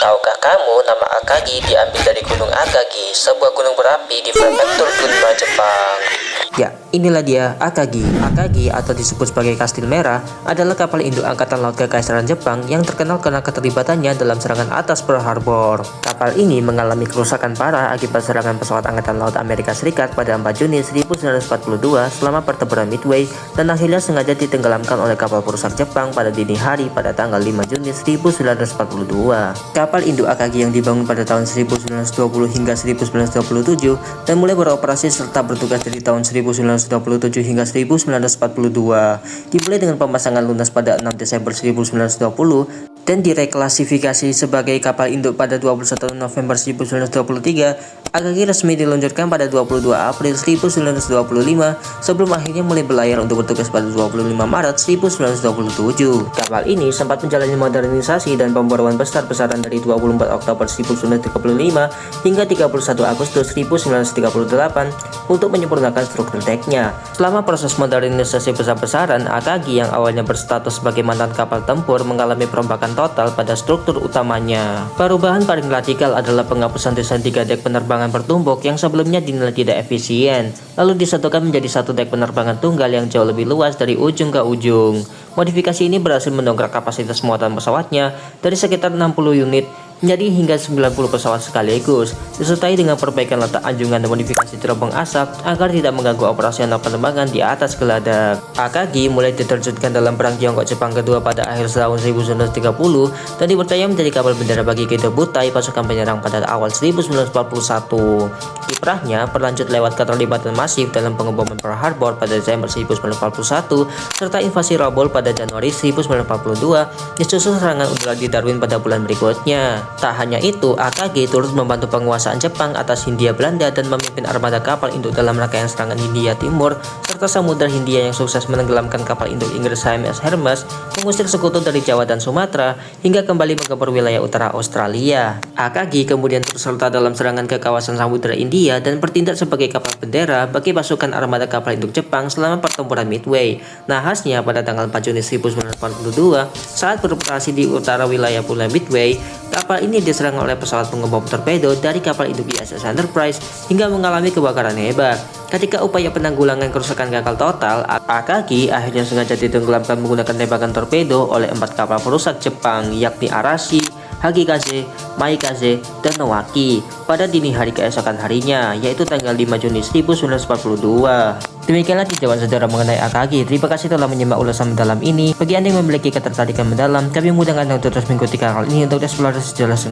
Tahukah kamu nama Akagi diambil dari Gunung Akagi, sebuah gunung berapi di prefektur Gunma, Jepang? Ya, inilah dia Akagi. Akagi atau disebut sebagai Kastil Merah adalah kapal induk Angkatan Laut Kekaisaran Jepang yang terkenal karena keterlibatannya dalam serangan atas Pearl Harbor. Kapal ini mengalami kerusakan parah akibat serangan pesawat Angkatan Laut Amerika Serikat pada 4 Juni 1942 selama pertempuran Midway dan akhirnya sengaja ditenggelamkan oleh kapal perusak Jepang pada dini hari pada tanggal 5 Juni 1942. Kapal induk Akagi yang dibangun pada tahun 1920 hingga 1927 dan mulai beroperasi serta bertugas dari tahun 1927 hingga 1942 dimulai dengan pemasangan lunas pada 6 Desember 1920 dan direklasifikasi sebagai kapal induk pada 21 November 1923. Akagi resmi diluncurkan pada 22 April 1925 sebelum akhirnya mulai berlayar untuk bertugas pada 25 Maret 1927. Kapal ini sempat menjalani modernisasi dan pembaruan besar-besaran dari 24 Oktober 1935 hingga 31 Agustus 1938 untuk menyempurnakan struktur deknya. Selama proses modernisasi besar-besaran, Akagi yang awalnya berstatus sebagai mantan kapal tempur mengalami perombakan total pada struktur utamanya. Perubahan paling radikal adalah penghapusan desain 3 dek penerbangan bertumbuk yang sebelumnya dinilai tidak efisien, lalu disatukan menjadi satu dek penerbangan tunggal yang jauh lebih luas dari ujung ke ujung. Modifikasi ini berhasil mendongkrak kapasitas muatan pesawatnya dari sekitar 60 unit menjadi hingga 90 pesawat sekaligus, disertai dengan perbaikan letak anjungan dan modifikasi teropong asap agar tidak mengganggu operasional penerbangan di atas geladak. Akagi mulai diterjunkan dalam Perang Tiongkok-Jepang kedua pada akhir tahun 1930 dan dipercaya menjadi kapal bendera bagi Gedo Butai, pasukan penyerang pada awal 1941. Kiprahnya berlanjut lewat keterlibatan masif dalam pengeboman Pearl Harbor pada Desember 1941 serta invasi Rabaul pada Januari 1942, disusul serangan udara di Darwin pada bulan berikutnya. Tak hanya itu, Akagi turut membantu penguasaan Jepang atas Hindia Belanda dan memimpin armada kapal induk dalam rangkaian serangan Hindia Timur serta Samudra Hindia yang sukses menenggelamkan kapal induk Inggris HMS Hermes, mengusir sekutu dari Jawa dan Sumatera hingga kembali menggempur wilayah utara Australia. Akagi kemudian turut serta dalam serangan ke kawasan Samudra India dan bertindak sebagai kapal bendera bagi pasukan armada kapal induk Jepang selama pertempuran Midway. Nahasnya pada tanggal 4 Juni 1942 saat beroperasi di utara wilayah Pulau Midway, kapal ini diserang oleh pesawat pengebom torpedo dari kapal induk USS Enterprise hingga mengalami kebakaran hebat. Ketika upaya penanggulangan kerusakan gagal total, Akagi akhirnya sengaja ditenggelamkan menggunakan tembakan torpedo oleh 4 kapal perusak Jepang, yakni Arashi, Hagikaze, Maikaze, dan Nowaki pada dini hari keesokan harinya, yaitu tanggal 5 Juni 1942. Demikianlah tinjauan sejarah mengenai Akagi. Terima kasih telah menyimak ulasan mendalam ini. Bagi Anda yang memiliki ketertarikan mendalam, kami mengundang Anda untuk terus mengikuti kanal ini untuk eksplorasi sejarah